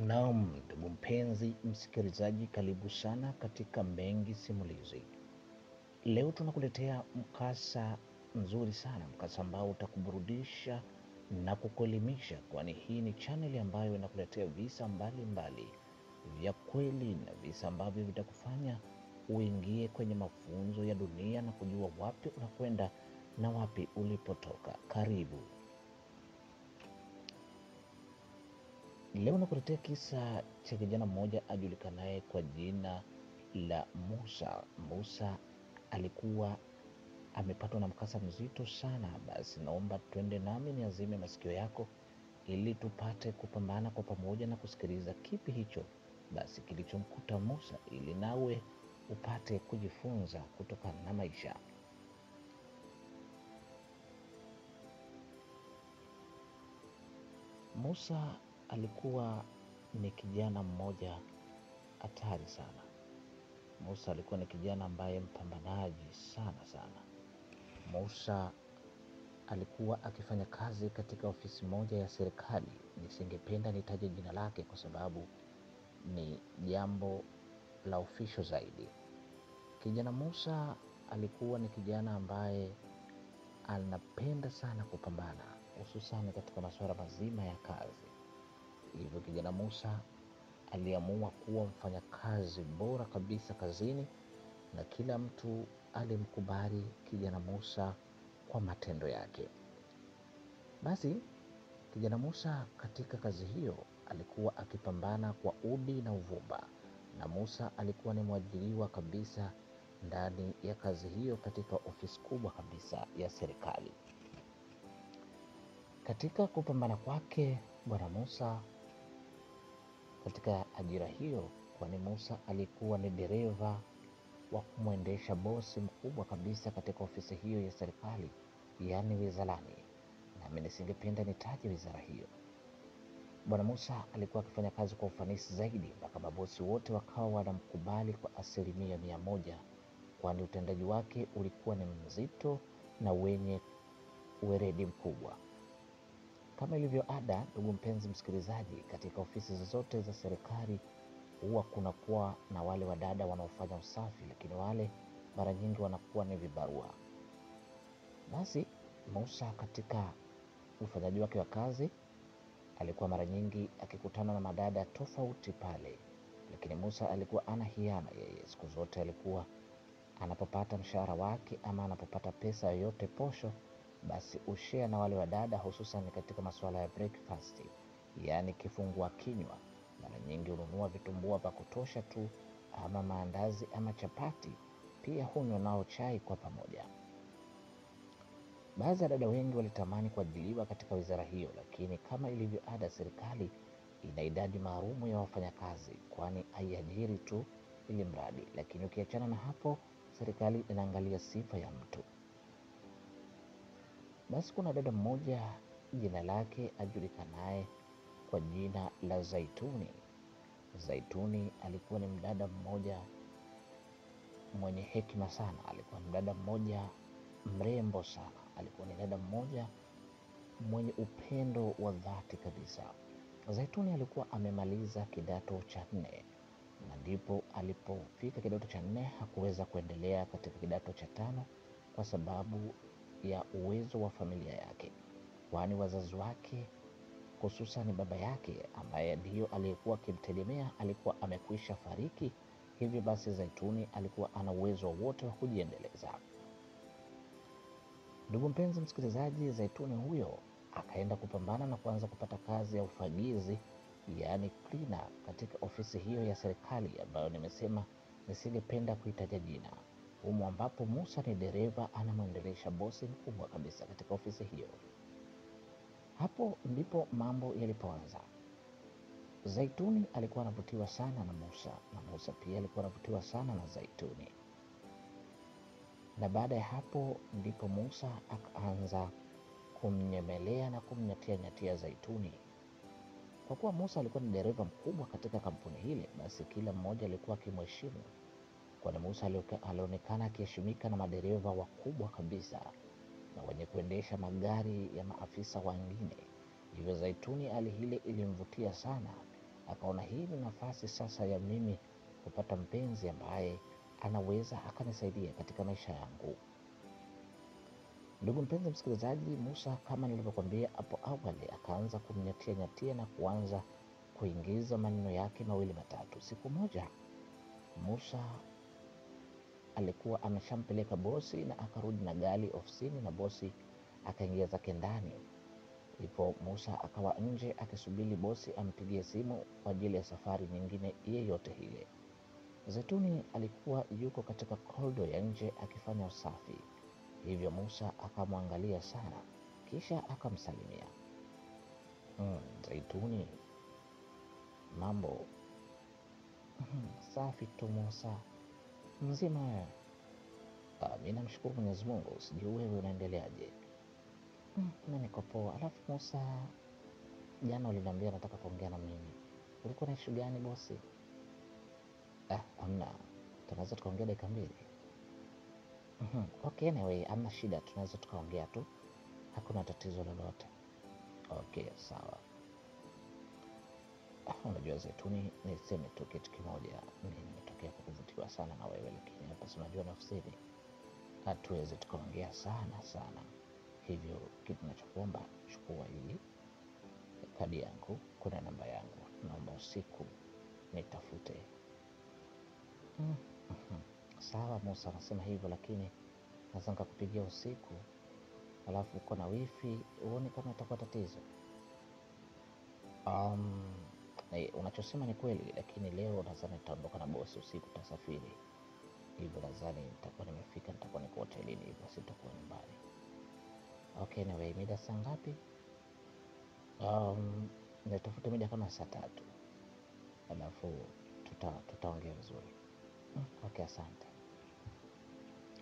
Naam, ndugu mpenzi msikilizaji, karibu sana katika Mengi Simulizi. Leo tunakuletea mkasa mzuri sana, mkasa ambao utakuburudisha na kukuelimisha, kwani hii ni chaneli ambayo inakuletea visa mbalimbali vya kweli na visa ambavyo vitakufanya uingie kwenye mafunzo ya dunia na kujua wapi unakwenda na wapi ulipotoka. Karibu. Leo nakuletea kisa cha kijana mmoja ajulikanaye kwa jina la Musa. Musa alikuwa amepatwa na mkasa mzito sana. Basi naomba twende nami niazime masikio yako ili tupate kupambana kwa pamoja na kusikiliza kipi hicho basi kilichomkuta Musa, ili nawe upate kujifunza kutokana na maisha. Musa alikuwa ni kijana mmoja hatari sana. Musa alikuwa ni kijana ambaye mpambanaji sana. Musa alikuwa akifanya kazi katika ofisi moja ya serikali. Nisingependa nitaje jina lake kwa sababu ni jambo la ofisho zaidi. Kijana Musa alikuwa ni kijana ambaye anapenda sana kupambana, hususani katika masuala mazima ya kazi. Hivyo kijana Musa aliamua kuwa mfanyakazi bora kabisa kazini, na kila mtu alimkubali kijana Musa kwa matendo yake. Basi kijana Musa katika kazi hiyo alikuwa akipambana kwa udi na uvumba, na Musa alikuwa ni mwajiriwa kabisa ndani ya kazi hiyo katika ofisi kubwa kabisa ya serikali. Katika kupambana kwake bwana Musa katika ajira hiyo, kwani Musa alikuwa ni dereva wa kumwendesha bosi mkubwa kabisa katika ofisi hiyo ya serikali, yaani wizarani, nami nisingependa nitaje wizara hiyo. Bwana Musa alikuwa akifanya kazi kwa ufanisi zaidi mpaka mabosi wote wakawa wanamkubali kwa 100%, kwani utendaji wake ulikuwa ni mzito na wenye uweredi mkubwa. Kama ilivyo ada, ndugu mpenzi msikilizaji, katika ofisi zote za serikali huwa kunakuwa na wale wadada wanaofanya usafi, lakini wale mara nyingi wanakuwa ni vibarua. Basi Musa katika ufanyaji wake wa kazi alikuwa mara nyingi akikutana na madada tofauti pale, lakini Musa alikuwa ana hiana. Yeye siku zote alikuwa anapopata mshahara wake ama anapopata pesa yoyote posho, basi ushare na wale wadada, hususan katika masuala ya breakfast, yaani kifungua kinywa. Mara nyingi hununua vitumbua vya kutosha tu, ama maandazi ama chapati, pia hunywa nao chai kwa pamoja. Baadhi ya dada wengi walitamani kuajiliwa katika wizara hiyo, lakini kama ilivyo ada, serikali ina idadi maalumu ya wafanyakazi, kwani haiajiri tu ili mradi. Lakini ukiachana na hapo, serikali inaangalia sifa ya mtu. Basi kuna dada mmoja jina lake ajulikanaye kwa jina la Zaituni. Zaituni alikuwa ni mdada mmoja mwenye hekima sana, alikuwa ni mdada mmoja mrembo sana, alikuwa ni dada mmoja mwenye upendo wa dhati kabisa. Zaituni alikuwa amemaliza kidato cha 4, na ndipo alipofika kidato cha 4 hakuweza kuendelea katika kidato cha 5 kwa sababu ya uwezo wa familia yake, kwani wazazi wake hususan baba yake ambaye ndiyo aliyekuwa akimtegemea alikuwa amekwisha fariki. Hivyo basi Zaituni alikuwa ana uwezo wote wa kujiendeleza. Ndugu mpenzi msikilizaji, Zaituni huyo akaenda kupambana na kuanza kupata kazi ya ufagizi, yaani cleaner, katika ofisi hiyo ya serikali ambayo nimesema nisingependa kuitaja jina, humo ambapo Musa ni dereva anamwendelesha bosi mkubwa kabisa katika ofisi hiyo. Hapo ndipo mambo yalipoanza. Zaituni alikuwa anavutiwa sana na Musa, na Musa pia alikuwa anavutiwa sana na Zaituni. Na baada ya hapo ndipo Musa akaanza kumnyemelea na kumnyatia Zaituni. Kwa kuwa Musa alikuwa ni dereva mkubwa katika kampuni hile, basi kila mmoja alikuwa akimheshimu, kwani Musa alionekana akiheshimika na madereva wakubwa kabisa na wenye kuendesha magari ya maafisa wengine. Hivyo Zaituni hali hile ilimvutia sana, akaona hii ni nafasi sasa ya mimi kupata mpenzi ambaye anaweza akanisaidia katika maisha yangu. Ndugu mpenzi msikilizaji, Musa kama nilivyokuambia hapo awali, akaanza kumnyatia nyatia na kuanza kuingiza maneno yake mawili matatu. Siku moja Musa alikuwa ameshampeleka bosi na akarudi na gari ofisini, na bosi akaingia zake ndani. Ipo Musa akawa nje akisubiri bosi ampigie simu kwa ajili ya safari nyingine yeyote ile. Zaituni alikuwa yuko katika korido ya nje akifanya usafi, hivyo Musa akamwangalia sana, kisha akamsalimia. Zaituni, mambo? Safi tu Musa, mzima wewe? Mimi namshukuru Mwenyezi Mungu, sijui wewe unaendeleaje? Mimi niko poa. Alafu Musa, jana uliniambia nataka kuongea na mimi, ulikuwa na issue gani bosi? Amna, tunaweza tukaongea dakika mbili? Okay, anyway, amna shida, tunaweza tukaongea tu, hakuna tatizo lolote. Okay, sawa. Unajua Zaituni, niseme tu kitu kimoja, mimi nimetokea kukuvutiwa sana na wewe, lakini hapa si unajua nafsini hatuwezi tukaongea sana sana, hivyo kitu nachokuomba, chukua hii kadi yangu, kuna namba yangu, naomba usiku nitafute. Sawa Musa, nasema hivyo, lakini naweza nikakupigia usiku alafu uko na wifi, uone kama itakuwa tatizo. Unachosema ni kweli, lakini leo nadhani nitaondoka na bosi usiku, tutasafiri, hivyo nadhani nitakuwa nimefika, nitakuwa niko hotelini, hivyo sitakuwa nyumbani. Okay, anyway, mida saa ngapi? Nitafuta mida kama saa 3, alafu tutaongea vizuri. Okay, asante.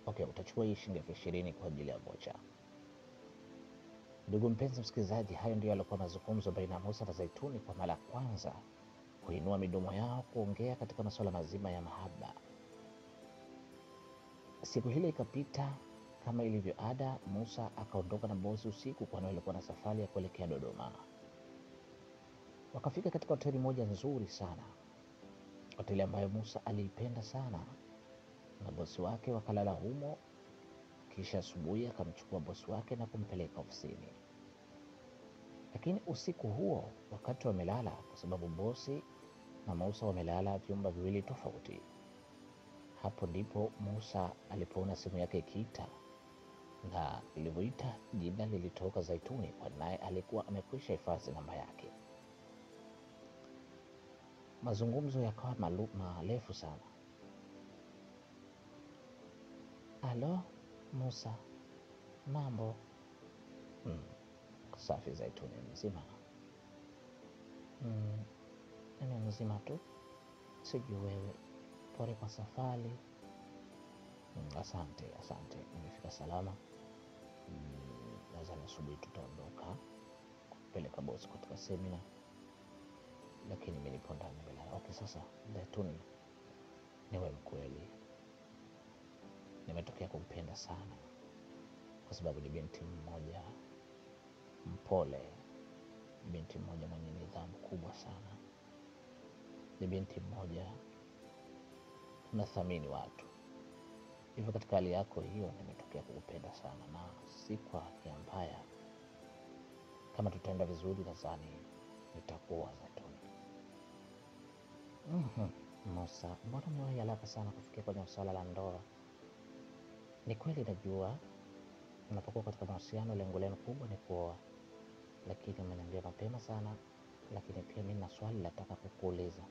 Okay, utachukua hii shilingi 20,000 kwa ajili ya vocha. Ndugu mpenzi msikilizaji, hayo ndio yalikuwa mazungumzo baina ya Musa na Zaituni kwa mara ya kwanza kuinua midomo yao kuongea katika masuala mazima ya mahaba. Siku hile ikapita kama ilivyo ada. Musa akaondoka na bosi usiku, kwani alikuwa na safari ya kuelekea Dodoma. Wakafika katika hoteli moja nzuri sana, hoteli ambayo Musa aliipenda sana, na bosi wake wakalala humo. Kisha asubuhi akamchukua bosi wake na kumpeleka ofisini. Lakini usiku huo wakati wamelala, kwa sababu bosi na Musa wamelala vyumba viwili tofauti, hapo ndipo Musa alipoona simu yake ikiita, na ilivyoita jina lilitoka Zaituni, kwa naye alikuwa amekwisha hifadhi namba yake. Mazungumzo yakawa marefu sana. Halo Musa, mambo? Safi Zaituni, mzima? Mimi mzima tu, sijui wewe. Pole kwa safari. Asante, nimefika salama. Nadhani asubuhi tutaondoka kupeleka bosi katika semina, lakini mimi nipo ndani nimelala. Okay, sasa Zaituni, niwe mkweli, nimetokea kumpenda sana, kwa sababu ni binti mmoja mpole, ni binti mmoja mwenye nidhamu kubwa sana, ni binti mmoja unathamini watu. Hivyo katika hali yako hiyo nimetokea kukupenda sana, na si kwa nia mbaya. Kama tutaenda vizuri, nadhani nitakuoa Zaituni. Musa, mbona umewahi haraka sana kufikia kwenye swala la ndoa? Ni kweli najua unapokuwa katika mahusiano lengo lenu kubwa ni kuoa, lakini umeniambia mapema sana. Lakini pia mimi na swali nataka kukuuliza.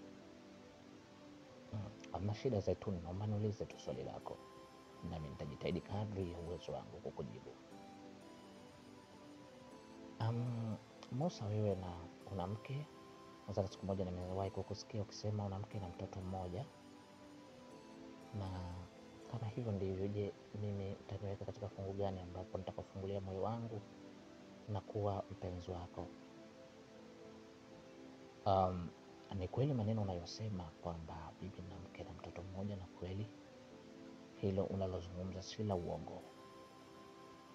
Hamna shida Zaituni, naomba niulize tu swali lako, nami nitajitahidi kadri ya uwezo wangu kukujibu. Musa, wewe na una mke? Nadhani siku moja nimewahi kukusikia ukisema una mke na mtoto mmoja, na kama hivyo ndivyo, je, mimi utaniweka katika fungu gani ambapo nitakufungulia moyo wangu na kuwa mpenzi wako? Ni kweli maneno unayosema kwamba bibi na mke na mtoto mmoja, na kweli hilo unalozungumza si la uongo,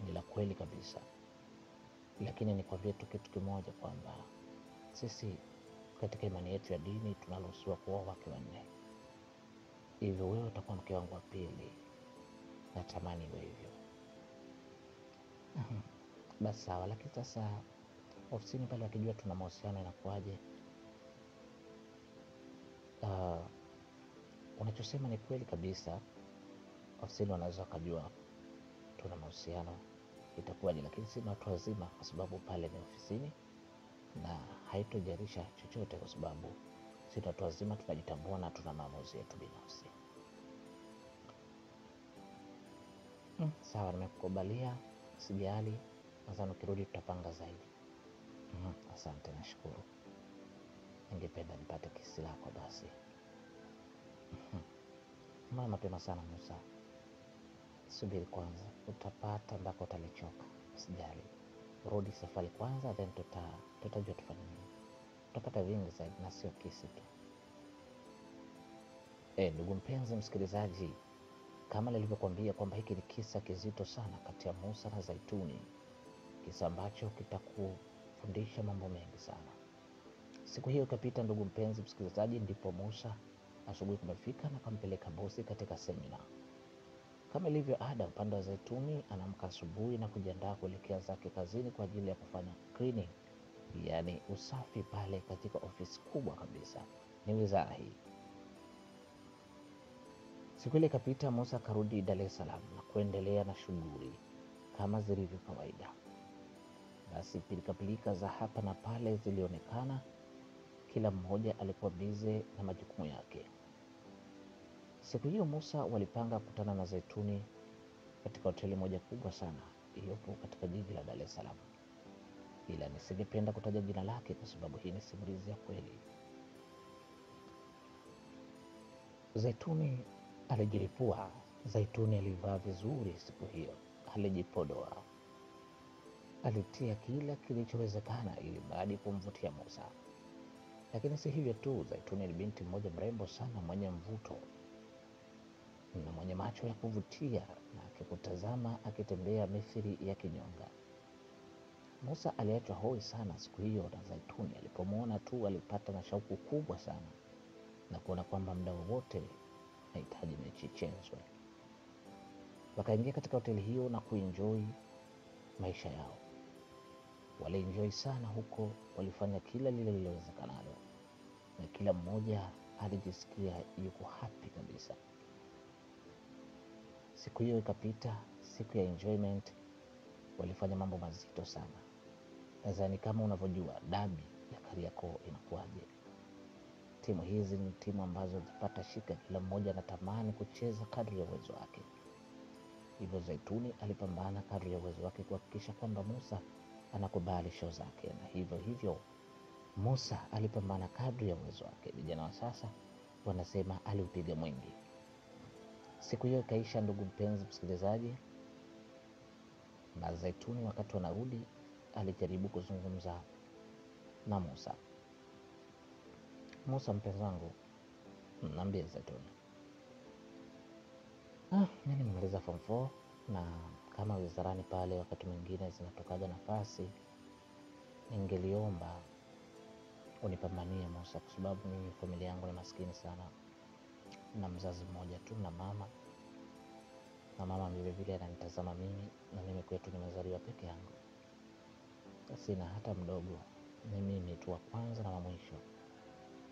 ni la kweli kabisa. Lakini nikwambie tu kitu kimoja, kwamba sisi katika imani yetu ya dini tunaruhusiwa kuoa wake wanne. Hivyo wewe utakuwa mke wangu wa pili, natamani iwe hivyo. Basi sawa, lakini sasa ofisini pale wakijua tuna mahusiano inakuwaje? Unachosema ni kweli kabisa, ofisini wanaweza wakajua tuna mahusiano itakuwaje, lakini si ni watu wazima, kwa sababu pale ni ofisini na haitojarisha chochote, kwa sababu si watu wazima, tunajitambua na tuna maamuzi yetu binafsi. Sawa, nimekukubalia, sijali. Nadhani ukirudi tutapanga zaidi. Asante, nashukuru. Ningependa nipate kesi lako basi. Mbona mapema sana Musa? Subiri kwanza, utapata mpaka utalichoka. Sijali, rudi safari kwanza, then tutajua tufanye nini. Tutapata vingi zaidi na sio kesi tu. Ndugu mpenzi msikilizaji, kama nilivyokuambia kwamba hiki ni kisa kizito sana kati ya Musa na Zaituni, kisa ambacho kitakufundisha mambo mengi sana. Siku hiyo ikapita, ndugu mpenzi msikilizaji, ndipo Musa asubuhi kumefika na kampeleka bosi katika semina. Kama ilivyo ada, upande wa Zaituni anaamka asubuhi na kujiandaa kuelekea zake kazini kwa ajili ya kufanya cleaning, yaani usafi pale katika ofisi kubwa kabisa, ni wizara hii. Siku ile ikapita, Musa akarudi Dar es Salaam na kuendelea na shughuli kama zilivyo kawaida. Basi pilikapilika za hapa na pale zilionekana, kila mmoja alikuwa bize na majukumu yake. Siku hiyo Musa walipanga kukutana na Zaituni katika hoteli moja kubwa sana iliyopo katika jiji la Dar es Salaam, ila nisingependa kutaja jina lake kwa sababu hii ni simulizi ya kweli. Zaituni alijilipua. Zaituni alivaa vizuri siku hiyo, alijipodoa, alitia kila kilichowezekana ili mradi kumvutia Musa. Lakini si hivyo tu, Zaituni ni binti mmoja mrembo sana, mwenye mvuto na mwenye macho ya kuvutia, na akikutazama akitembea mithili ya kinyonga. Musa aliachwa hoi sana siku hiyo na Zaituni. Alipomwona tu alipata na shauku kubwa sana na kuona kwamba muda wowote nahitaji mechi ichezwe. Wakaingia katika hoteli hiyo na kuenjoy maisha yao. Walienjoy sana huko, walifanya kila lile lililowezekanalo na kila mmoja alijisikia yuko happy kabisa. Siku hiyo ikapita, siku ya enjoyment. Walifanya mambo mazito sana. Nadhani kama unavyojua dabi ya Kariakoo inakuwaje. Timu hizi ni timu ambazo zipata shika, kila mmoja anatamani kucheza kadri ya uwezo wake. Hivyo Zaituni alipambana kadri ya uwezo wake kuhakikisha kwamba Musa anakubali show zake, na hivyo Musa alipambana kadri ya uwezo wake. Vijana wa sasa wanasema aliupiga mwingi. Siku hiyo ikaisha, ndugu mpenzi msikilizaji, na Zaituni wakati wanarudi alijaribu kuzungumza na Musa. Musa mpenzi wangu, niambie Zaituni. Mimi nimemaliza form 4 na kama wizarani pale wakati mwingine zinatokaga nafasi, ningeliomba unipambanie Musa, kwa sababu mimi familia yangu ni maskini sana, na mzazi mmoja tu na mama vile vile ananitazama mimi, na mimi kwetu nimezaliwa peke yangu, sina hata mdogo, ni mimi tu wa kwanza na wa mwisho.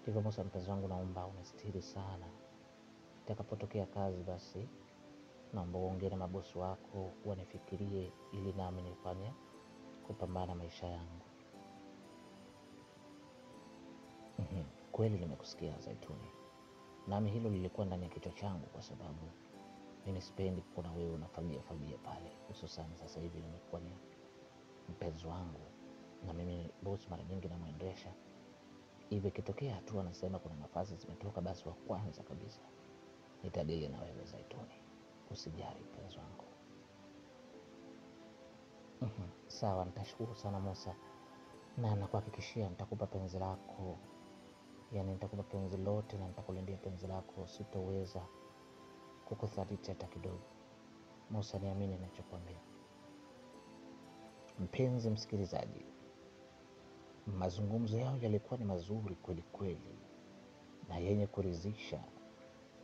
Hivyo Musa mpenzi wangu, naomba unistiri sana. Itakapotokea kazi basi naomba uongee na mabosi wako wanifikirie, ili nami nifanye kupambana maisha yangu. Kweli nimekusikia Zaituni, nami hilo lilikuwa ndani ya kichwa changu, kwa sababu mimi sipendi kuona wewe unafanyia pale, hususan sasa hivi nimekuwa ni mpenzi wangu na mimi bosi mara nyingi namwendesha. Hivi kitokea hatua anasema kuna nafasi zimetoka, basi wa kwanza kabisa nitadili na wewe Zaituni, usijali mpenzi wangu. Sawa, nitashukuru sana Musa, na nakuhakikishia nitakupa penzi lako, yani nitakupa penzi lote na nitakulindia penzi lako, sitoweza kukusaliti hata kidogo. Musa, niamini ninachokwambia. Mpenzi msikilizaji, Mazungumzo yao yalikuwa ni mazuri kweli kweli na yenye kuridhisha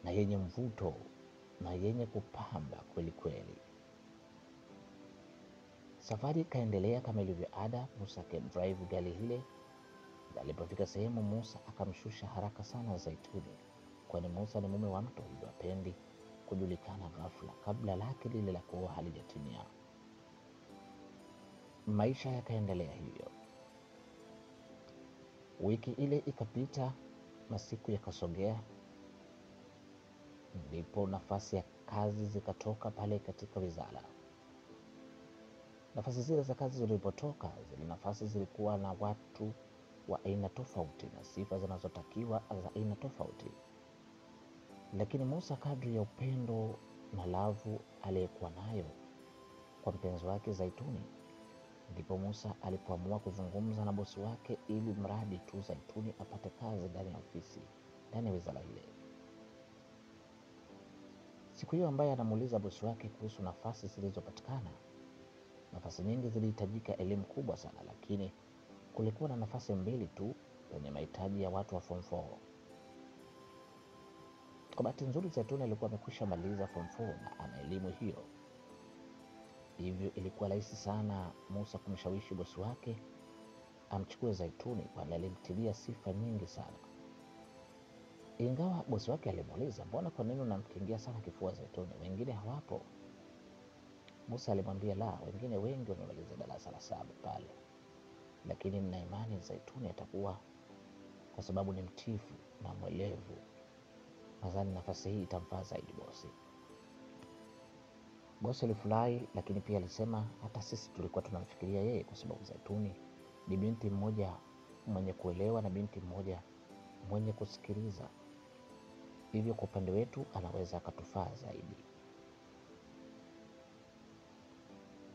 na yenye mvuto na yenye kupamba kweli kweli. Safari ikaendelea kama ilivyo ada. Musa akidrive gari hile. Alipofika sehemu, Musa akamshusha haraka sana Zaituni, kwani Musa ni mume wa mtu, hivyo apendi kujulikana ghafla kabla lake lile la kuoa halijatimia. Maisha yakaendelea hivyo. Wiki ile ikapita, masiku yakasogea, ndipo nafasi ya kazi zikatoka pale katika wizara. Nafasi zile za kazi zilipotoka, zile nafasi zilikuwa na watu wa aina tofauti na sifa zinazotakiwa za aina tofauti. Lakini Musa, kadri ya upendo na lavu aliyekuwa nayo kwa mpenzi wake Zaituni, ndipo Musa alipoamua kuzungumza na bosi wake ili mradi tu Zaituni apate kazi ndani ya ofisi, ndani ya wizara ile. Siku hiyo ambaye anamuuliza bosi wake kuhusu nafasi zilizopatikana, nafasi nyingi zilihitajika elimu kubwa sana, lakini kulikuwa na nafasi 2 tu zenye mahitaji ya watu wa form 4. Kwa bahati nzuri, Zaituni alikuwa amekwisha maliza form 4 na ana elimu hiyo, hivyo ilikuwa rahisi sana Musa kumshawishi bosi wake amchukue Zaituni, kwani alimtilia sifa nyingi sana. Ingawa bosi wake alimuuliza, mbona kwa nini unamkingia sana kifua Zaituni, wengine hawapo? Musa alimwambia, la, wengine wengi wamemaliza darasa la 7 pale, lakini nina imani Zaituni atakuwa, kwa sababu ni mtifu na mwelevu, nadhani nafasi hii itamfaa zaidi bosi. Bosi alifurahi, lakini pia alisema hata sisi tulikuwa tunamfikiria yeye, kwa sababu Zaituni ni binti mmoja mwenye kuelewa na binti mmoja mwenye kusikiliza, hivyo kwa upande wetu anaweza akatufaa zaidi.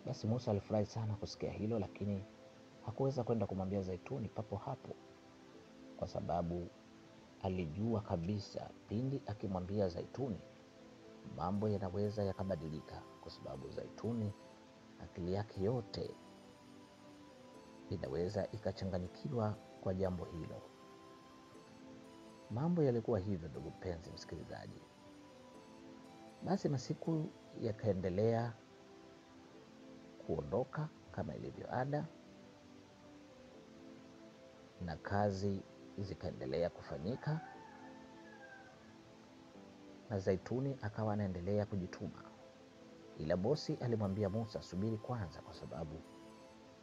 Basi Musa alifurahi sana kusikia hilo, lakini hakuweza kwenda kumwambia Zaituni papo hapo, kwa sababu alijua kabisa pindi akimwambia Zaituni mambo yanaweza yakabadilika, kwa sababu Zaituni akili yake yote inaweza ikachanganyikiwa kwa jambo hilo. Mambo yalikuwa hivyo, ndugu mpenzi msikilizaji. Basi masiku yakaendelea kuondoka kama ilivyo ada, na kazi zikaendelea kufanyika, na Zaituni akawa anaendelea kujituma. Ila bosi alimwambia Musa, subiri kwanza, kwa sababu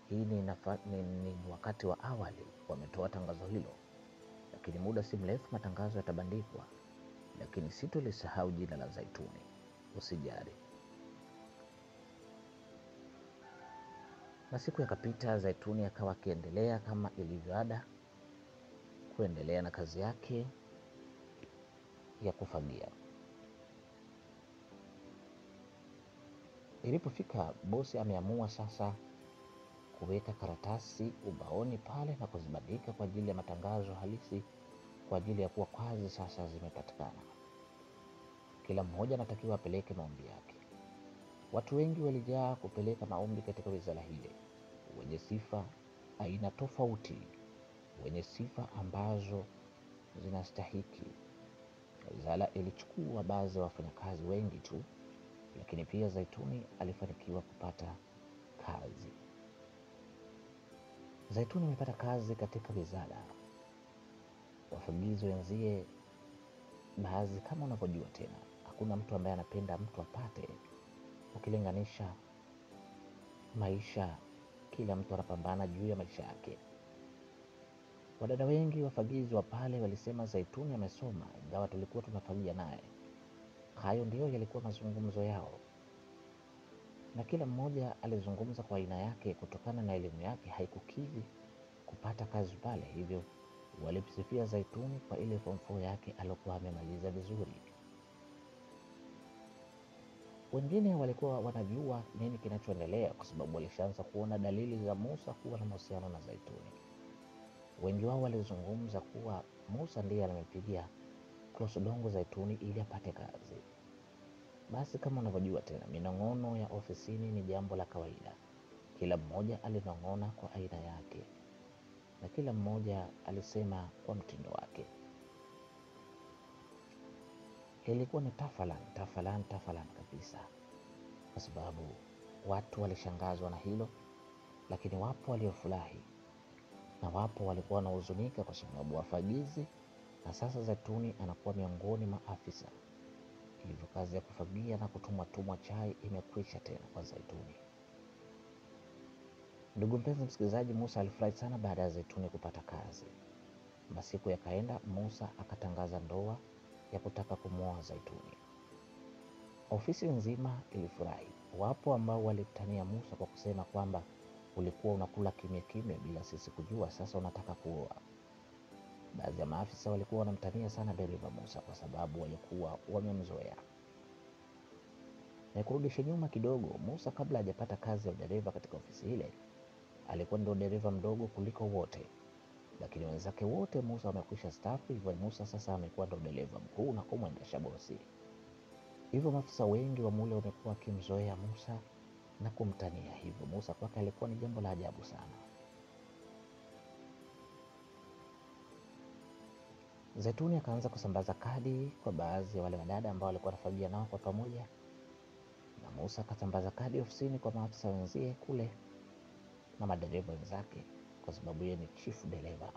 hii ni wakati wa awali, wametoa tangazo hilo, lakini muda si mrefu matangazo yatabandikwa, lakini sitolisahau jina la Zaituni, usijali. Na siku yakapita, Zaituni akawa akiendelea kama ilivyo ada kuendelea na kazi yake ya kufagia. Ilipofika bosi ameamua sasa kuweka karatasi ubaoni pale na kuzibandika kwa ajili ya matangazo halisi, kwa ajili ya kuwa kazi sasa zimepatikana. Kila mmoja anatakiwa apeleke maombi yake. Watu wengi walijaa kupeleka maombi katika wizara hile, wenye sifa aina tofauti, wenye sifa ambazo zinastahiki. Wizara ilichukua baadhi ya wafanyakazi wengi tu, lakini pia Zaituni alifanikiwa kupata kazi. Zaituni amepata kazi katika wizara. Wafagizi wenzie baadhi, kama unavyojua tena, hakuna mtu ambaye anapenda mtu apate. Ukilinganisha maisha, kila mtu anapambana juu ya maisha yake. Wadada wengi wafagizi wa pale walisema Zaituni amesoma, ingawa tulikuwa tunafagia naye. Hayo ndio yalikuwa mazungumzo yao, na kila mmoja alizungumza kwa aina yake kutokana na elimu yake haikukidhi kupata kazi pale, hivyo walimsifia Zaituni kwa ile form 4 yake alikuwa amemaliza vizuri. Wengine walikuwa wanajua nini kinachoendelea, kwa sababu walishaanza kuona dalili za Musa kuwa na mahusiano na Zaituni. Wengi wao walizungumza kuwa Musa ndiye alimpigia cross dongo Zaituni ili apate kazi. Basi kama unavyojua tena, minong'ono ya ofisini ni jambo la kawaida. Kila mmoja alinong'ona kwa aina yake. na kila mmoja alisema kwa mtindo wake. Ilikuwa ni tafalan kabisa, kwa sababu watu walishangazwa na hilo, lakini wapo waliofurahi na wapo walikuwa wanahuzunika kwa sababu wafagizi, na sasa Zaituni anakuwa miongoni mwa afisa. Hivyo kazi ya kufagia na kutumwa chai imekwisha tena kwa Zaituni. Ndugu mpenzi msikilizaji, Musa alifurahi sana baada ya Zaituni kupata kazi. Masiku yakaenda, Musa akatangaza ndoa ya kutaka kumwoa Zaituni. Ofisi nzima ilifurahi. Wapo ambao walimtania Musa kwa kusema kwamba ulikuwa unakula kimya kimya bila sisi kujua, sasa unataka kuoa. Baadhi ya maafisa walikuwa wanamtania sana dereva Musa kwa sababu walikuwa wamemzoea. Na kurudisha nyuma kidogo, Musa kabla hajapata kazi ya udereva katika ofisi ile, alikuwa ndio dereva mdogo kuliko wote. Lakini wenzake wote Musa wamekwisha staafu, hivyo Musa sasa amekuwa ndio dereva mkuu na kumwendesha bosi. Hivyo maafisa wengi wa mule wamekuwa wakimzoea Musa na kumtania, hivyo Musa kwake alikuwa ni jambo la ajabu sana. Zaituni akaanza kusambaza kadi kwa baadhi ya wale wadada ambao walikuwa wanafagia nao kwa pamoja, na Musa akasambaza kadi ofisini kwa maafisa wenzie kule na madereva wenzake, kwa sababu yeye ni chief dereva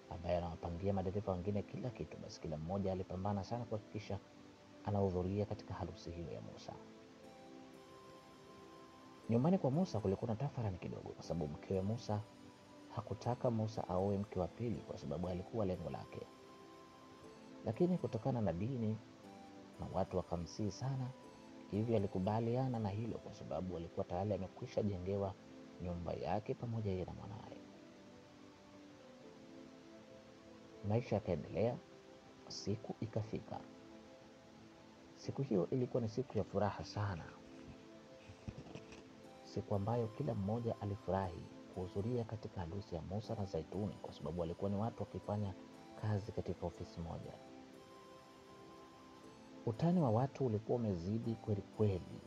ambaye anawapangia madereva wengine kila kitu. Basi kila mmoja alipambana sana kuhakikisha anahudhuria katika harusi hiyo ya Musa. Nyumbani kwa Musa kulikuwa na tafarani kidogo, kwa sababu mkewe Musa hakutaka Musa aoe mke wa pili, kwa sababu alikuwa lengo lake. Lakini kutokana na dini na watu wakamsihi sana, hivyo alikubaliana na hilo, kwa sababu alikuwa tayari amekwisha jengewa nyumba yake pamoja yeye na mwanae. Maisha yakaendelea, siku ikafika. Siku hiyo ilikuwa ni siku ya furaha sana, siku ambayo kila mmoja alifurahi kuhudhuria katika harusi ya Musa na Zaituni, kwa sababu walikuwa ni watu wakifanya kazi katika ofisi moja. Utani wa watu ulikuwa umezidi kweli kweli,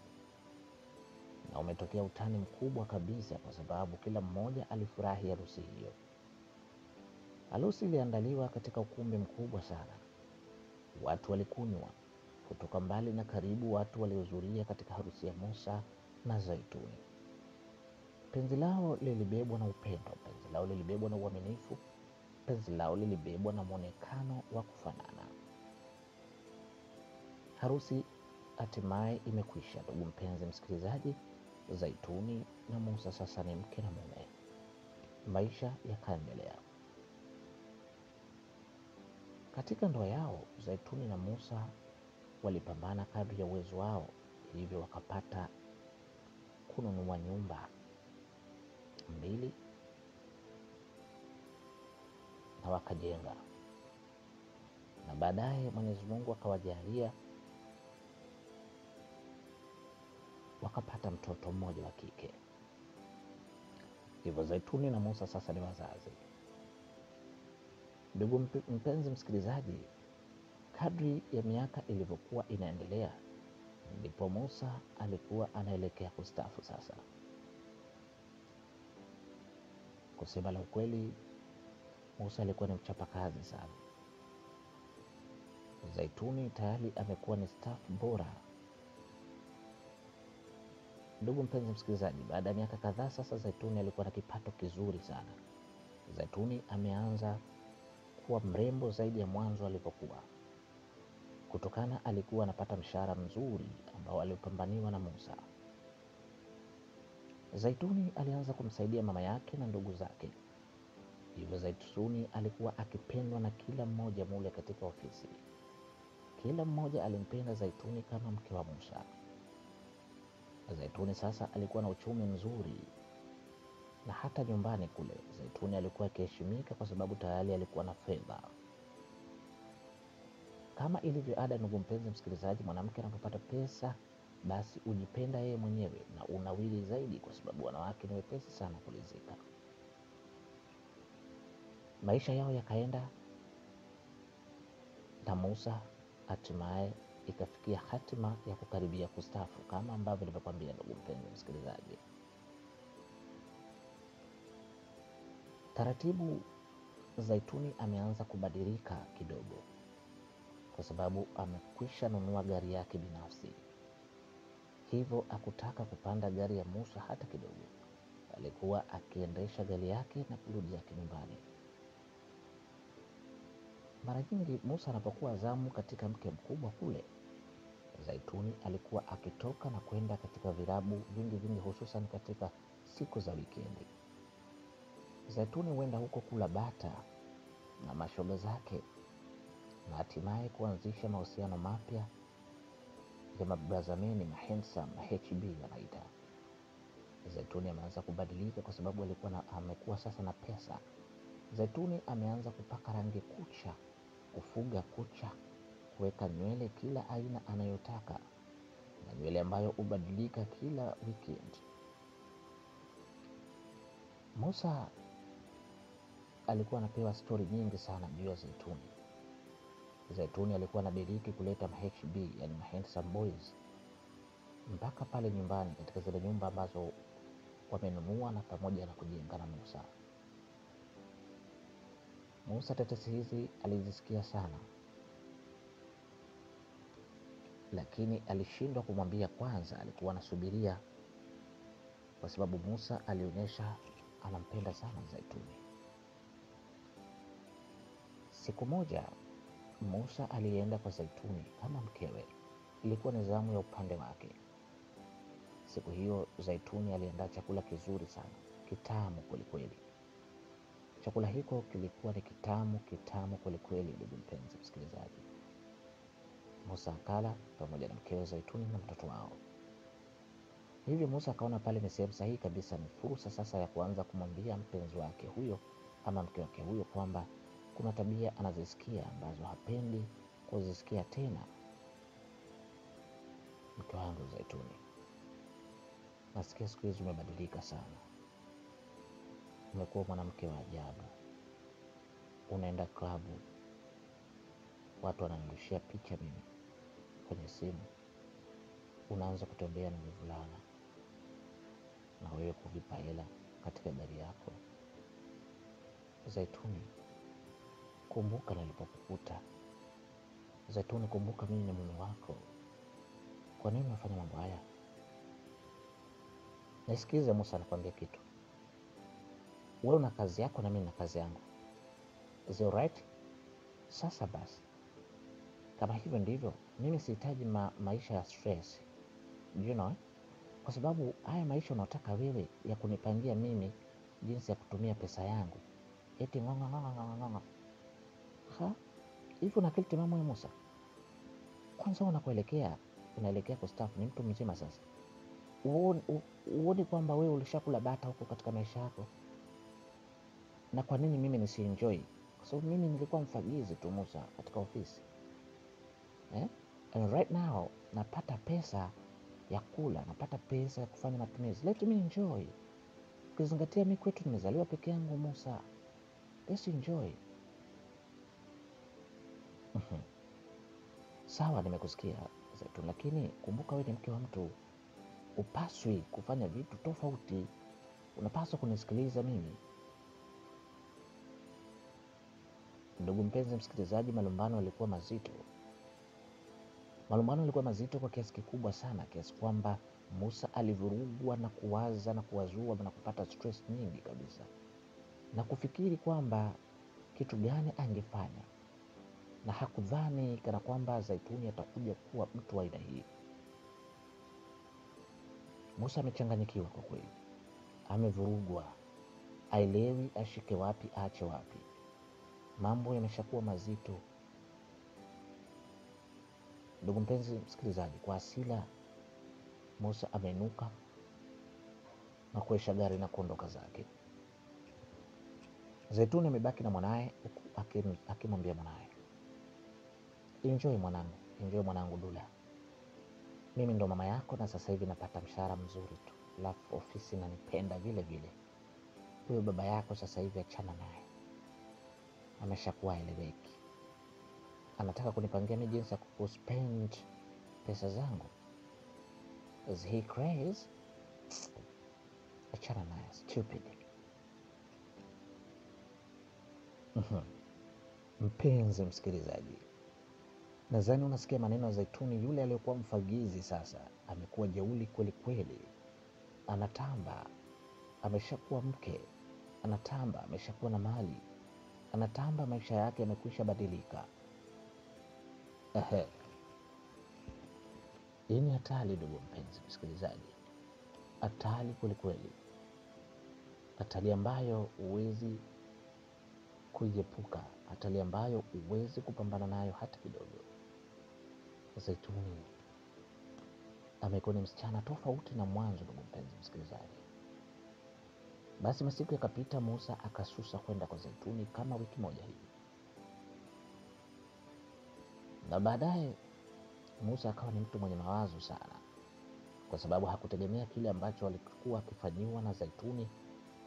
na umetokea utani mkubwa kabisa, kwa sababu kila mmoja alifurahi harusi hiyo. Harusi iliandaliwa katika ukumbi mkubwa sana. Watu walikunywa kutoka mbali na karibu, watu walihudhuria katika harusi ya Musa na Zaituni. Penzi lao lilibebwa na upendo, penzi lao lilibebwa na uaminifu, penzi lao lilibebwa na mwonekano wa kufanana. Harusi hatimaye imekwisha, ndugu mpenzi msikilizaji. Zaituni na Musa sasa ni mke na mume. Maisha yakaendelea. Katika ndoa yao, Zaituni na Musa walipambana kadri ya uwezo wao, hivyo wakapata kununua nyumba 2 na wakajenga, na baadaye Mwenyezi Mungu akawajalia wakapata mtoto mmoja wa kike. Hivyo Zaituni na Musa sasa ni wazazi. Ndugu mpenzi msikilizaji, kadri ya miaka ilivyokuwa inaendelea, ndipo Musa alikuwa anaelekea kustaafu sasa. Kusema la ukweli, Musa alikuwa ni mchapakazi sana. Zaituni tayari amekuwa ni staff bora. Ndugu mpenzi msikilizaji, baada ya miaka kadhaa sasa, Zaituni alikuwa na kipato kizuri sana. Zaituni ameanza kuwa mrembo zaidi ya mwanzo alivyokuwa, kutokana alikuwa anapata mshahara mzuri ambao aliopambaniwa na Musa. Zaituni alianza kumsaidia mama yake na ndugu zake, hivyo Zaituni alikuwa akipendwa na kila mmoja mule katika ofisi. Kila mmoja alimpenda Zaituni kama mke wa Musa. Zaituni sasa alikuwa na uchumi mzuri, na hata nyumbani kule Zaituni alikuwa akiheshimika kwa sababu tayari alikuwa na fedha. Kama ilivyo ada, ndugu mpenzi msikilizaji, mwanamke anapopata pesa basi ujipenda yeye mwenyewe na unawili zaidi, kwa sababu wanawake ni wepesi sana kulizika. Maisha yao yakaenda, na Musa hatimaye ikafikia hatima ya kukaribia kustaafu, kama ambavyo nilivyokuambia ndugu mpenzi msikilizaji. Taratibu Zaituni ameanza kubadilika kidogo, kwa sababu amekwisha nunua gari yake binafsi. Hivyo hakutaka kupanda gari ya Musa hata kidogo. Alikuwa akiendesha gari yake na kurudi yake nyumbani. Mara nyingi Musa anapokuwa zamu katika mke mkubwa kule, Zaituni alikuwa akitoka na kwenda katika vilabu vingi, hususan katika siku za wikendi. Zaituni huenda huko kula bata na mashoga zake na hatimaye kuanzisha mahusiano mapya ya mabrazameni mahandsome HB wanaita. Zaituni ameanza kubadilika kwa sababu amekuwa sasa na pesa. Zaituni ameanza kupaka rangi kucha, kufuga kucha, kuweka nywele kila aina anayotaka, na nywele ambayo hubadilika kila weekend. Musa alikuwa anapewa stori nyingi sana juu ya Zaituni. Zaituni alikuwa anadiriki kuleta HB, yani handsome boys, mpaka pale nyumbani, katika zile nyumba ambazo wamenunua na pamoja na kujenga na Musa. Musa tetesi hizi alizisikia sana, lakini alishindwa kumwambia. Kwanza alikuwa anasubiria, kwa sababu Musa alionyesha anampenda sana Zaituni. Siku moja Musa alienda kwa Zaituni kama mkewe. Ilikuwa ni zamu ya upande wake. Siku hiyo Zaituni aliandaa chakula kizuri sana, kitamu kwelikweli. Chakula hiko kilikuwa ni kitamu kwelikweli, ndugu mpenzi msikilizaji. Musa akala pamoja na mkewe Zaituni na mtoto wao. Hivi Musa akaona pale ni sehemu sahihi kabisa, ni fursa sasa ya kuanza kumwambia mpenzi wake huyo ama mke wake huyo kwamba kuna tabia anazisikia ambazo hapendi kuzisikia tena. Mke wangu Zaituni, nasikia siku hizi umebadilika sana. Umekuwa mwanamke wa ajabu. Unaenda klabu, watu wananirushia picha mimi kwenye simu. Unaanza kutembea na mivulana na wewe kuvipa hela katika gari yako. Zaituni, kumbuka nilipokukuta. Zaituni, kumbuka mimi ni mume wako. Kwa nini unafanya mambo haya? Nisikize Musa, nakwambia kitu. Wewe una kazi yako na mimi na kazi yangu. Is it right? Sasa basi, kama hivyo ndivyo, mimi sihitaji maisha ya stress. You know, kwa sababu haya maisha unaotaka wewe ya kunipangia mimi jinsi ya kutumia pesa yangu, eti ngonga. Hivi una akili timamu ya Musa? Kwanza unaelekea kustaafu, ni mtu mzima sasa. Uone kwamba wewe ulishakula bata huko katika maisha yako? Na kwa nini mimi nisienjoy? Kwa sababu mimi nilikuwa mfagizi tu Musa katika ofisi. And right now napata pesa ya kula, napata pesa ya kufanya matumizi. Let me enjoy. Ukizingatia mimi kwetu nimezaliwa peke yangu Musa. Let's enjoy. Sawa, nimekusikia Zaituni, lakini kumbuka wewe ni mke wa mtu. Upaswi kufanya vitu tofauti. Unapaswa kunisikiliza mimi. Ndugu mpenzi msikilizaji, malumbano yalikuwa mazito kwa kiasi kikubwa sana, kiasi kwamba Musa alivurugwa na kuwaza na kuwazua na kupata stress nyingi kabisa, na kufikiri kwamba kitu gani angefanya, na hakudhani kana kwamba Zaituni atakuja kuwa mtu wa aina hii. Musa amechanganyikiwa kwa kweli, amevurugwa, aelewi ashike wapi aache wapi. Mambo yameshakuwa mazito. Ndugu mpenzi msikilizaji, kwa hasira Musa ameinuka na kuesha gari na kuondoka zake. Zaituni amebaki na mwanaye, akimwambia mwanaye, enjoy mwanangu Dula, mimi ndo mama yako na sasa hivi napata mshahara mzuri tu, alafu ofisi nanipenda vile vile. Huyo baba yako sasa hivi achana naye, ameshakuwa eleweki, anataka kunipangia mimi jinsi ya kuspend pesa zangu. Is he crazy? Achana naye, stupid. Mpenzi msikilizaji, nadhani unasikia maneno ya Zaituni. Yule aliyokuwa mfagizi sasa amekuwa jeuli kweli kweli, anatamba ameshakuwa mke, anatamba ameshakuwa na mali, anatamba maisha yake yamekwisha badilika. Ehe, hii ni hatari ndugu mpenzi msikilizaji, hatari kweli kweli, hatari ambayo huwezi kuiepuka, hatari ambayo huwezi kupambana nayo hata kidogo. Zaituni amekuwa ni msichana tofauti na mwanzo, ndugu mpenzi msikilizaji. Basi masiku yakapita, Musa akasusa kwenda kwa Zaituni kama wiki moja hivi, na baadaye Musa akawa ni mtu mwenye mawazo sana, kwa sababu hakutegemea kile ambacho alikuwa akifanyiwa na Zaituni,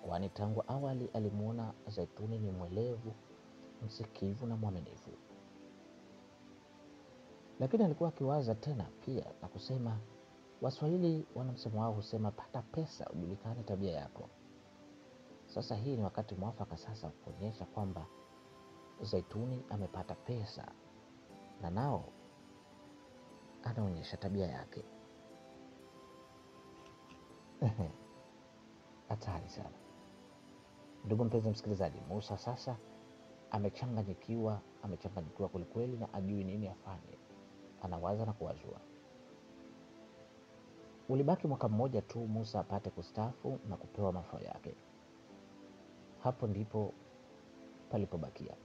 kwani tangu awali alimuona Zaituni ni mwelevu, msikivu na mwaminifu. Lakini alikuwa akiwaza tena pia na kusema, Waswahili wana msemo wao, husema pata pesa ujulikane tabia yako. Sasa hii ni wakati mwafaka sasa kuonyesha kwamba Zaituni amepata pesa na nao anaonyesha tabia yake. Hatari sana ndugu mpenzi msikilizaji. Musa sasa amechanganyikiwa kwelikweli, na ajui nini afanye, anawaza na kuwazua. Ulibaki mwaka mmoja tu Musa apate kustaafu na kupewa mafao yake. Hapo ndipo palipobakia.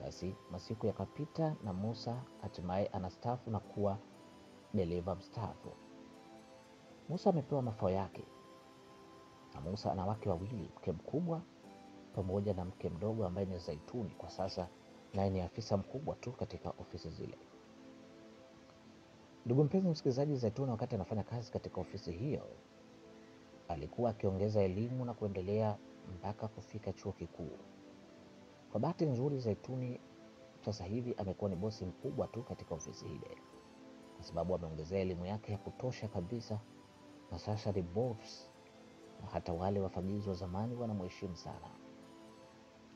Basi masiku yakapita na Musa hatimaye anastaafu na kuwa dereva mstaafu. Musa amepewa mafao yake, na Musa ana wake wawili, mke mkubwa pamoja na mke mdogo ambaye ni Zaituni. Kwa sasa naye ni afisa mkubwa tu katika ofisi zile. Ndugu mpenzi msikilizaji, Zaituni wakati anafanya kazi katika ofisi hiyo alikuwa akiongeza elimu na kuendelea mpaka kufika chuo kikuu. Kwa bahati nzuri, Zaituni sasa hivi amekuwa ni bosi mkubwa tu katika ofisi ile, kwa sababu ameongezea elimu yake ya kutosha kabisa, na sasa ni boss, na hata wale wafagizi wa zamani wanamheshimu sana.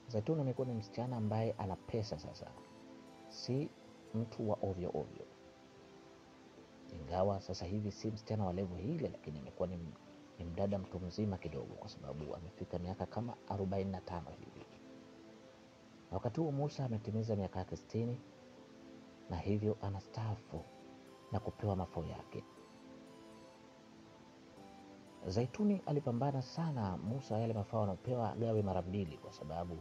Zaituni amekuwa ni msichana ambaye ana pesa sasa, si mtu wa ovyo ovyo. Ingawa sasa hivi si msichana wa level hile, lakini amekuwa ni mdada mtu mzima kidogo, kwa sababu amefika miaka kama 45 hivi. Na wakati huo Musa ametimiza miaka yake 60, na hivyo anastaafu na kupewa mafao yake. Zaituni alipambana sana Musa yale mafao anapewa agawe mara mbili, kwa sababu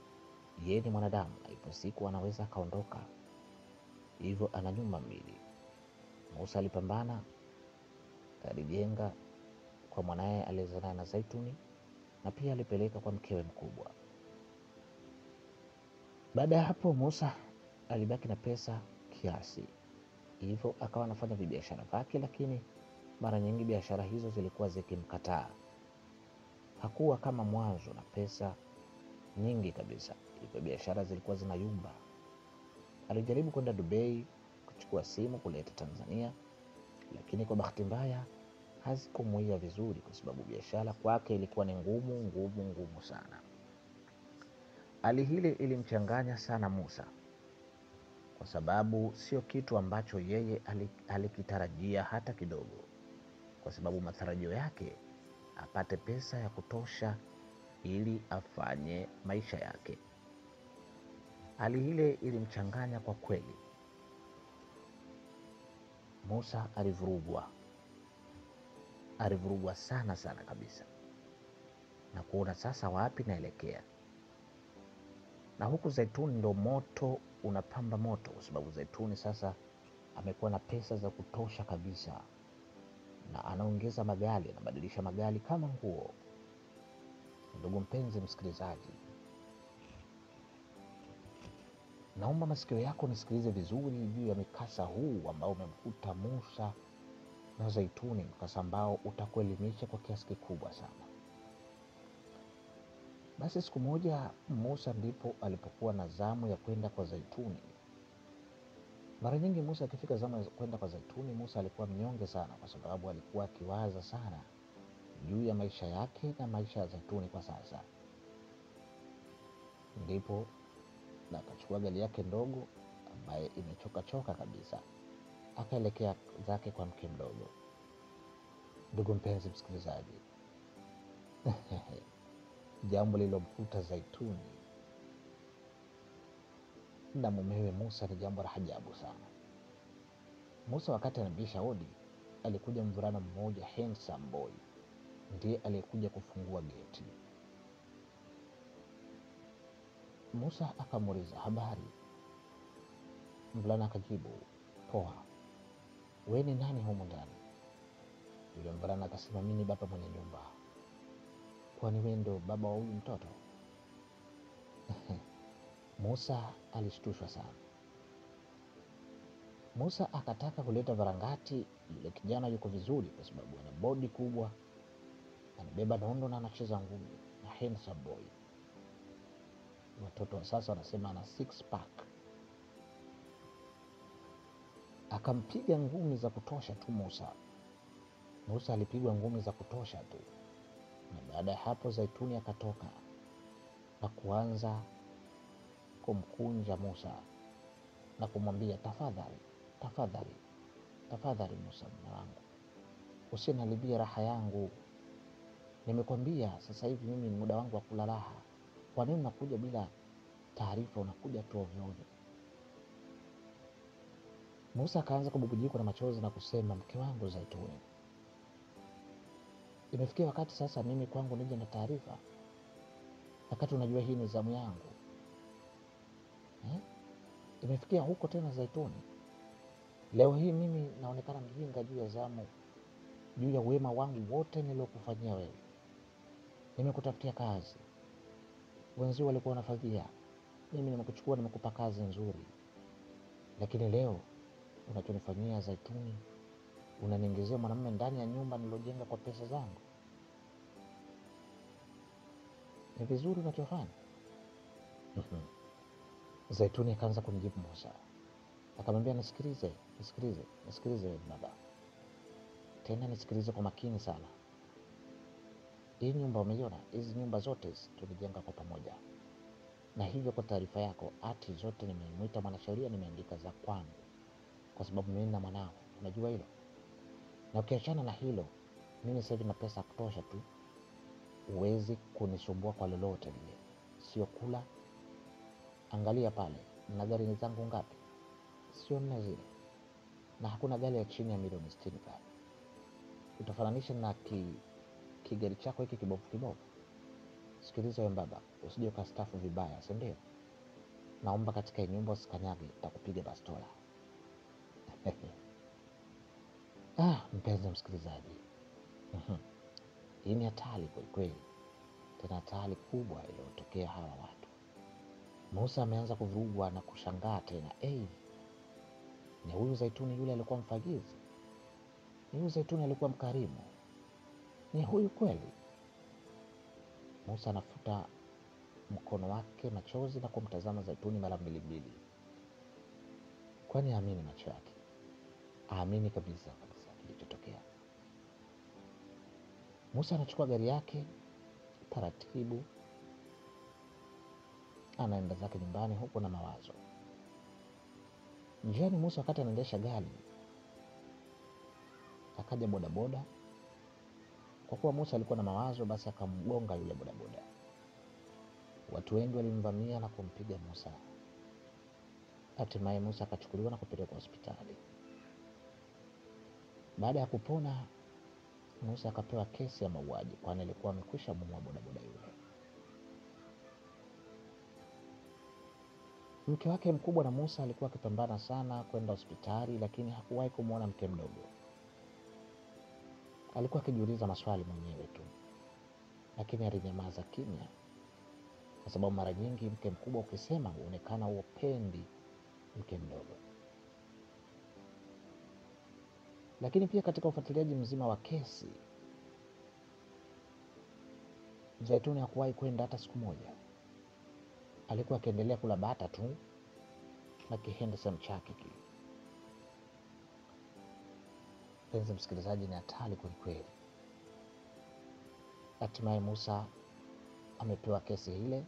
yeye ni mwanadamu na ipo siku anaweza akaondoka, hivyo ana nyumba mbili. Musa alipambana, alijenga kwa mwanaye aliyezaa na Zaituni, na pia alipeleka kwa mkewe mkubwa. Baada ya hapo Musa alibaki na pesa kiasi, hivyo akawa anafanya biashara vyake, lakini mara nyingi biashara hizo zilikuwa zikimkataa. Hakuwa kama mwanzo na pesa nyingi kabisa, hivyo biashara zilikuwa zinayumba. Alijaribu kwenda Dubai kuchukua simu kuleta Tanzania, lakini kwa bahati mbaya hazikumuia vizuri, kwa sababu biashara kwake ilikuwa ni ngumu sana. Hali hile ilimchanganya sana Musa, kwa sababu sio kitu ambacho yeye alikitarajia hata kidogo, kwa sababu matarajio yake apate pesa ya kutosha ili afanye maisha yake. Hali hile ilimchanganya kwa kweli. Musa alivurugwa sana kabisa, na kuona sasa wapi naelekea. Na huku Zaituni ndo moto unapamba moto, kwa sababu Zaituni sasa amekuwa na pesa za kutosha kabisa, na anaongeza magari, anabadilisha magari kama nguo. Ndugu mpenzi msikilizaji, naomba masikio yako nisikilize vizuri juu ya mikasa huu ambao umemkuta Musa na Zaituni, mkasa ambao utakuelimisha kwa kiasi kikubwa sana. Basi siku moja Musa ndipo alipokuwa na zamu ya kwenda kwa Zaituni. Mara nyingi Musa akifika zamu ya kwenda kwa Zaituni, Musa alikuwa mnyonge sana, kwa sababu alikuwa akiwaza sana juu ya maisha yake na maisha ya Zaituni kwa sasa. Ndipo na akachukua gari yake ndogo ambaye imechoka choka kabisa, akaelekea zake kwa mke mdogo. Ndugu mpenzi msikilizaji, jambo lililomkuta Zaituni na mumewe Musa ni jambo la ajabu sana. Musa wakati anabisha hodi, alikuja mvulana mmoja handsome boy, ndiye aliyekuja kufungua geti. Musa akamuuliza habari. Mvulana akajibu poa, wewe ni nani humu ndani? Yule mvulana akasema mimi ni baba mwenye nyumba. Kwani wewe ndo baba wa huyu mtoto? Musa alishtushwa sana. Musa akataka kuleta varangati, yule kijana yuko vizuri kwa sababu ana bodi kubwa, anabeba nondo na anacheza ngumi, na handsome boy. Watoto wa sasa wanasema ana six pack. Akampiga ngumi za kutosha tu Musa. Musa alipigwa ngumi za kutosha tu, na baada ya hapo Zaituni akatoka na kuanza kumkunja Musa na kumwambia tafadhali Musa, mume wangu, usiniharibie raha yangu. Nimekwambia sasa hivi mimi ni muda wangu wa kula raha. Kwa nini unakuja bila taarifa, unakuja tu ovyo ovyo? Musa akaanza kububujikwa na machozi na kusema, mke wangu Zaituni, imefikia wakati sasa mimi kwangu nije na taarifa, wakati unajua hii ni zamu yangu Imefikia huko tena Zaituni? Leo hii mimi naonekana mjinga juu ya zamu, juu ya wema wangu wote niliokufanyia wewe. Nimekutafutia kazi, wenzio walikuwa wanafadhia, mimi nimekuchukua, nimekupa kazi nzuri, lakini leo unachonifanyia Zaituni, unaniingizia mwanamume ndani ya nyumba nilojenga kwa pesa zangu. Ni vizuri unachofanya? Zaituni akaanza kumjibu Musa, akamwambia nisikilize baba, tena nisikilize kwa makini sana. Hii nyumba umeiona, hizi nyumba zote tulijenga kwa pamoja, na hivyo kwa taarifa yako, hati zote nimemwita mwanasheria, nimeandika za kwangu, kwa sababu mimi na mwanao, unajua hilo. Na ukiachana na hilo, mimi sasa hivi na pesa kutosha tu, uwezi kunisumbua kwa lolote lile, sio kula. Angalia pale, na gari ni zangu ngapi? Sio 4 zile, na hakuna gari ya chini ya milioni 60 pale. Utafananisha na kigari chako hiki kibovu. Sikiliza wewe baba, usije ukastafu vibaya, si ndio? Naomba katika nyumba usikanyage, nitakupiga bastola. Mpenzi msikilizaji, hii ni hatari kweli, tena hatari kubwa iliyotokea hawa watu. Musa ameanza kuvurugwa na kushangaa tena. Ni huyu Zaituni yule alikuwa mfagizi? Ni huyu Zaituni alikuwa mkarimu? Ni huyu kweli? Musa anafuta mkono wake machozi na kumtazama Zaituni mara mbili. Kwani aamini macho yake? Aamini kabisa kilichotokea. Musa anachukua gari yake taratibu, anaenda zake nyumbani huko na mawazo. Njiani Musa wakati anaendesha gari, akaja bodaboda. Kwa kuwa Musa alikuwa na mawazo, basi akamgonga yule bodaboda. Watu wengi walimvamia na kumpiga Musa. Hatimaye Musa akachukuliwa na kupelekwa hospitali. Baada ya kupona, Musa akapewa kesi ya mauaji, kwani alikuwa amekwisha muua bodaboda yule. Mke wake mkubwa na Musa alikuwa akipambana sana kwenda hospitali, lakini hakuwahi kumwona mke mdogo. Alikuwa akijiuliza maswali mwenyewe tu, lakini alinyamaza kimya, kwa sababu mara nyingi mke mkubwa ukisema huonekana upendi mke mdogo. Lakini pia katika ufuatiliaji mzima wa kesi, Zaituni hakuwahi kwenda hata siku moja. Alikuwa akiendelea kula bata tu na kihendesem chake kile. Penzi msikilizaji, ni hatari kweli. Hatimaye Musa amepewa kesi ile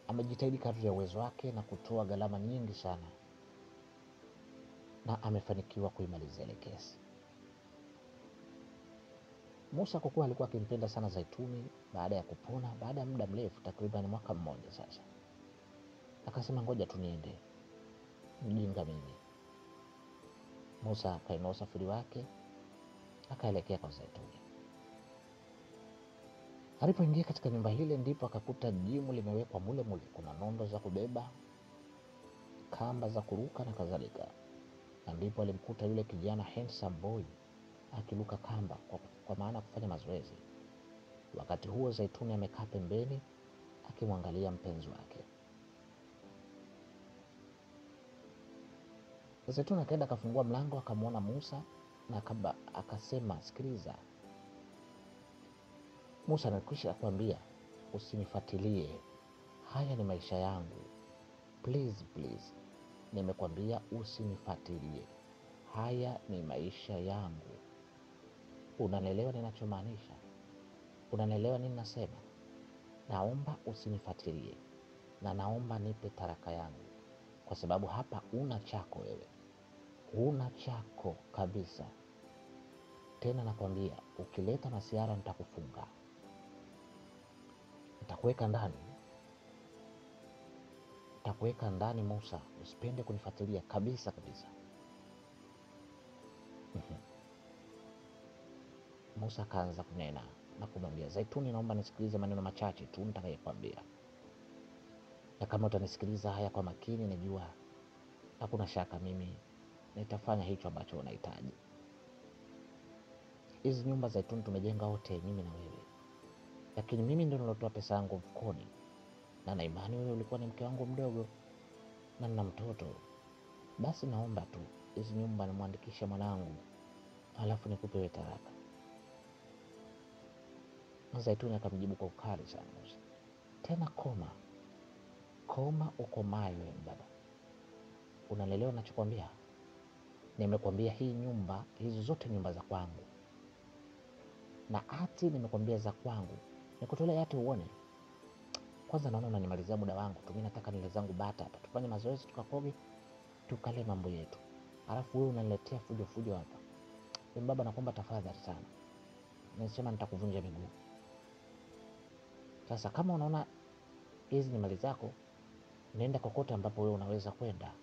amejitahidi kadri ya uwezo wake na kutoa gharama nyingi sana, na amefanikiwa kuimaliza ile kesi. Musa kwa kuwa alikuwa akimpenda sana Zaituni, baada ya kupona, baada ya muda mrefu, takriban mwaka mmoja sasa, akasema ngoja tu niende, mjinga mimi. Musa akainua usafiri wake akaelekea kwa Zaituni. Alipoingia katika nyumba hile, ndipo akakuta jimu limewekwa mule mule. Kuna nondo za kubeba, kamba za kuruka na kadhalika. Na ndipo alimkuta yule kijana handsome boy akiruka kamba kwa maana kufanya mazoezi. Wakati huo Zaituni amekaa pembeni akimwangalia mpenzi wake. Zaituni akaenda akafungua mlango, akamwona Musa na akasema, sikiliza Musa, nakwisha kuambia usinifuatilie, haya ni maisha yangu, please please, nimekwambia usinifuatilie, haya ni maisha yangu. Unanielewa ninachomaanisha? Unanielewa nini nasema? Naomba usinifuatilie na naomba nipe taraka yangu, kwa sababu hapa una chako wewe, una chako kabisa. Tena nakwambia ukileta masiara nitakufunga, nitakuweka ndani Musa, usipende kunifuatilia kabisa kabisa. Musa akaanza kunena na kumwambia Zaituni, naomba nisikilize maneno machache tu nitakayokuambia, na kama utanisikiliza haya kwa makini, najua hakuna shaka mimi nitafanya hicho ambacho unahitaji. Hizi nyumba Zaituni tumejenga wote, mimi na wewe, lakini mimi ndio nilotoa pesa yangu mfukoni, na na imani wewe ulikuwa ni mke wangu mdogo na nina mtoto. Basi naomba tu hizi nyumba nimwandikishe mwanangu, alafu nikupe wewe taraka. Zaituni akamjibu kwa ukali sana Musa, tena koma ukomae wewe baba. Unanielewa ninachokwambia? Nimekwambia hii nyumba, hizi zote nyumba za kwangu, na hati nimekwambia za kwangu, nikutolea hati uone. Kwanza naona unanimalizia muda wangu tu, mimi nataka nile zangu bata hapa, tufanye mazoezi, tukakoge, tukale mambo yetu, alafu wewe unaniletea fujo hapa. Wewe baba, nakuomba tafadhali sana, nasema nitakuvunja miguu. Sasa kama unaona hizi ni mali zako, nenda kokote ambapo wewe unaweza kwenda,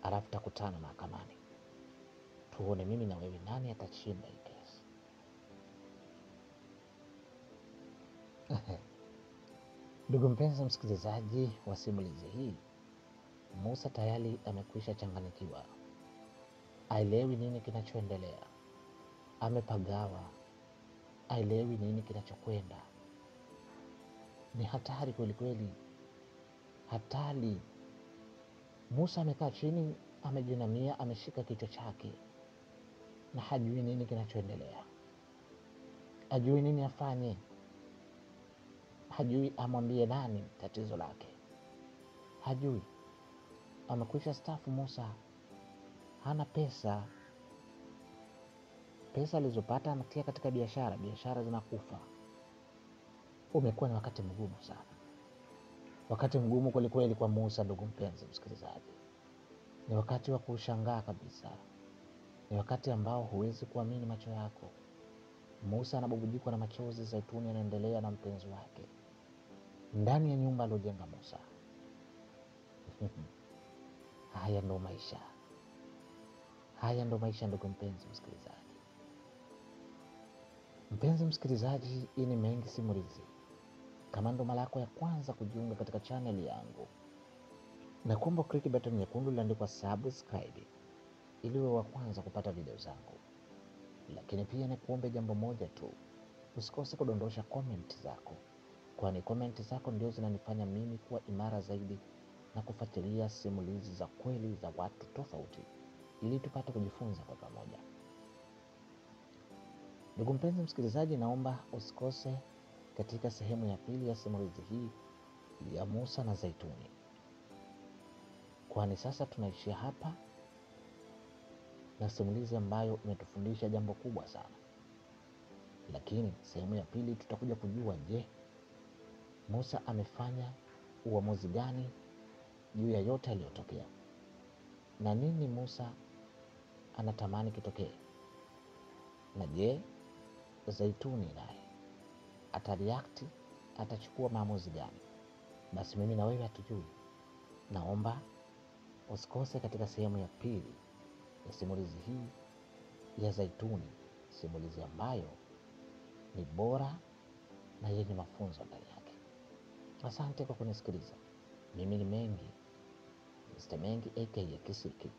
alafu takutana mahakamani, tuone mimi na wewe nani atashinda hii kesi. Ndugu mpenzi msikilizaji wa simulizi hii, Musa tayari amekwisha changanyikiwa, aelewi nini kinachoendelea, amepagawa, aelewi nini kinachokwenda. Ni hatari kweli kweli, hatari. Musa amekaa chini, amejinamia, ameshika kichwa chake na hajui nini kinachoendelea, hajui nini afanye, hajui amwambie nani tatizo lake, hajui. Amekwisha staafu Musa, hana pesa alizopata anatia katika biashara zinakufa. Umekuwa ni wakati mgumu sana, wakati mgumu kwelikweli kwa Musa. Ndugu mpenzi msikilizaji, ni wakati wa kushangaa kabisa, ni wakati ambao huwezi kuamini macho yako. Musa anabubujikwa na machozi, Zaituni anaendelea na mpenzi wake ndani ya nyumba aliyojenga Musa. Haya ndo maisha, haya ndo maisha ndugu mpenzi msikilizaji. Mpenzi msikilizaji, hii ni Mengi Simulizi. Kama ndo mara yako ya kwanza kujiunga katika channel yangu, na kuomba click button nyekundu iliyoandikwa subscribe ili uwe wa kwanza kupata video zangu. Lakini pia ni kuombe jambo moja tu, usikose kudondosha comment zako, kwani comment zako ndio zinanifanya mimi kuwa imara zaidi na kufuatilia simulizi za kweli za watu tofauti, ili tupate kujifunza kwa pamoja. Ndugu mpenzi msikilizaji, naomba usikose katika sehemu ya pili ya simulizi hii ya Musa na Zaituni, kwani sasa tunaishia hapa na simulizi ambayo imetufundisha jambo kubwa sana. Lakini sehemu ya pili tutakuja kujua, je, Musa amefanya uamuzi gani juu ya yote yaliyotokea, na nini Musa anatamani kitokee, na je, Zaituni naye atareact, atachukua maamuzi gani? Basi mimi na wewe hatujui. Naomba usikose katika sehemu ya pili ya simulizi hii ya Zaituni, simulizi ambayo ni bora na yenye mafunzo ndani yake. Asante kwa kunisikiliza. Mimi ni Mengi, Mr. Mengi aka Kisiki.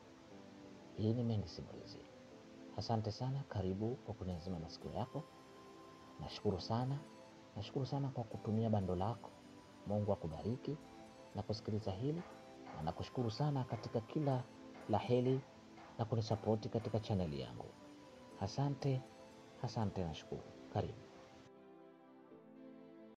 Hii ni Mengi Simulizi. Asante sana, karibu kwa kuniazima masikio yako. Nashukuru sana kwa kutumia bando lako. Mungu akubariki na kusikiliza hili, na nakushukuru sana katika kila laheri na kunisapoti katika chaneli yangu. Asante, nashukuru. Karibu.